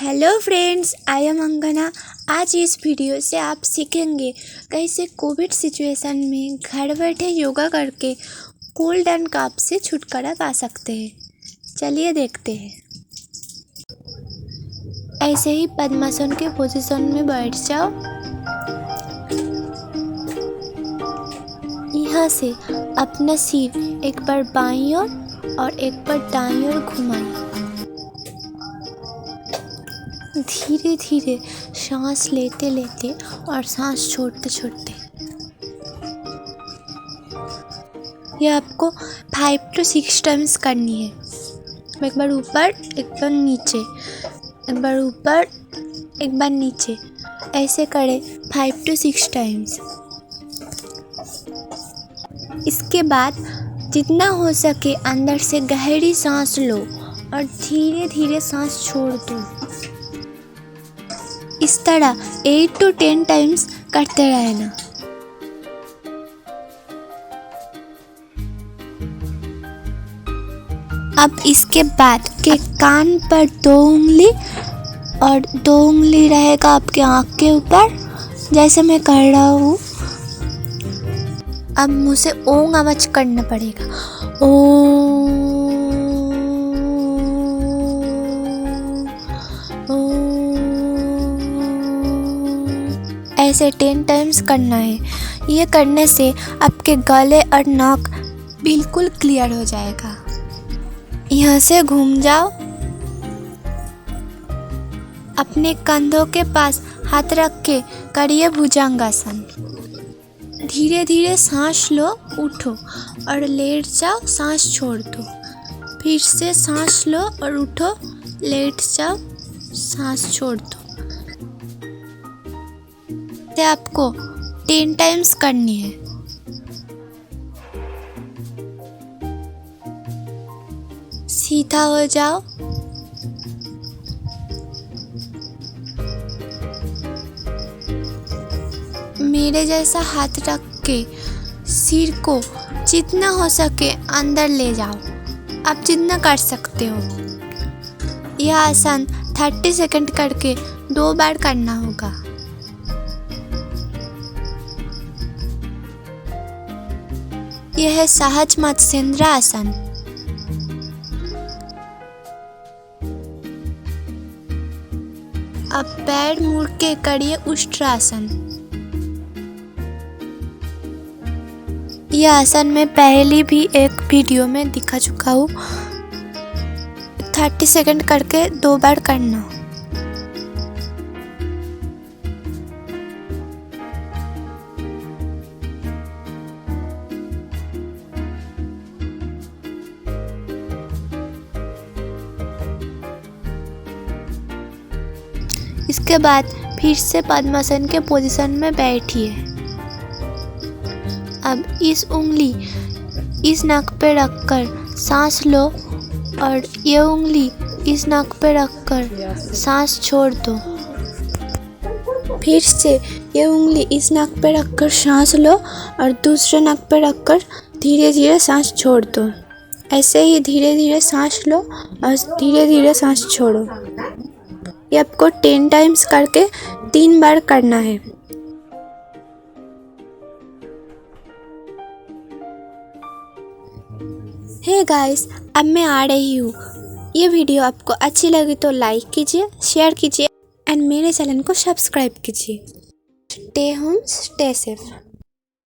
Hello friends, I am अंगना। आज इस वीडियो से आप सीखेंगे कैसे कोविड सिचुएशन में घर बैठे योगा करके कोल्ड एंड कफ से छुटकारा पा सकते हैं। चलिए देखते हैं। ऐसे ही पद्मासन के पोजीशन में बैठ जाओ। यहाँ से अपना सिर एक बार बाईं ओर और एक बार दाईं ओर घुमाइए। धीरे धीरे सांस लेते लेते और सांस छोड़ते छोड़ते ये आपको 5 to 6 टाइम्स करनी है। एक बार ऊपर, एक बार नीचे, एक बार ऊपर, एक बार नीचे, ऐसे करें 5 to 6 टाइम्स। इसके बाद जितना हो सके अंदर से गहरी सांस लो और धीरे धीरे सांस छोड़ दो। इस तरह 8 to 10 टाइम्स करते रहना। अब इसके बाद के कान पर 2 उंगली और 2 उंगली रहेगा आपके आँख के ऊपर, जैसे मैं कर रहा हूँ। अब मुँह से ओम आवाज करना पड़ेगा। ऐसे 10 टाइम्स करना है। ये करने से आपके गले और नाक बिल्कुल क्लियर हो जाएगा। यहाँ से घूम जाओ। अपने कंधों के पास हाथ रख के करिए भुजंगासन। धीरे धीरे सांस लो, उठो और लेट जाओ, सांस छोड़ दो। फिर से सांस लो और उठो, लेट जाओ, सांस छोड़ दो। आपको 10 टाइम्स करनी है। सीधा हो जाओ। मेरे जैसा हाथ रख के सिर को जितना हो सके अंदर ले जाओ। आप जितना कर सकते हो। यह आसन 30 सेकंड करके 2 बार करना होगा। यह है सहज मत्स्येंद्र आसन। अब पैर मुड़ के करिए उष्ट्रासन। यह आसन मैं पहले भी एक वीडियो में दिखा चुका हूँ। 30 सेकंड करके 2 बार करना। इसके बाद फिर से पद्मासन के पोजीशन में बैठिए। अब इस उंगली इस नाक पे रखकर सांस लो और ये उंगली इस नाक पे रखकर सांस छोड़ दो। फिर से ये उंगली इस नाक पे रखकर सांस लो और दूसरे नाक पे रखकर धीरे धीरे सांस छोड़ दो। ऐसे ही धीरे धीरे सांस लो और धीरे धीरे सांस छोड़ो। ये आपको 10 टाइम्स करके 3 बार करना है। हे गाइस, अब मैं आ रही हूँ। ये वीडियो आपको अच्छी लगी तो लाइक कीजिए, शेयर कीजिए एंड मेरे चैनल को सब्सक्राइब कीजिए। Stay home, stay safe.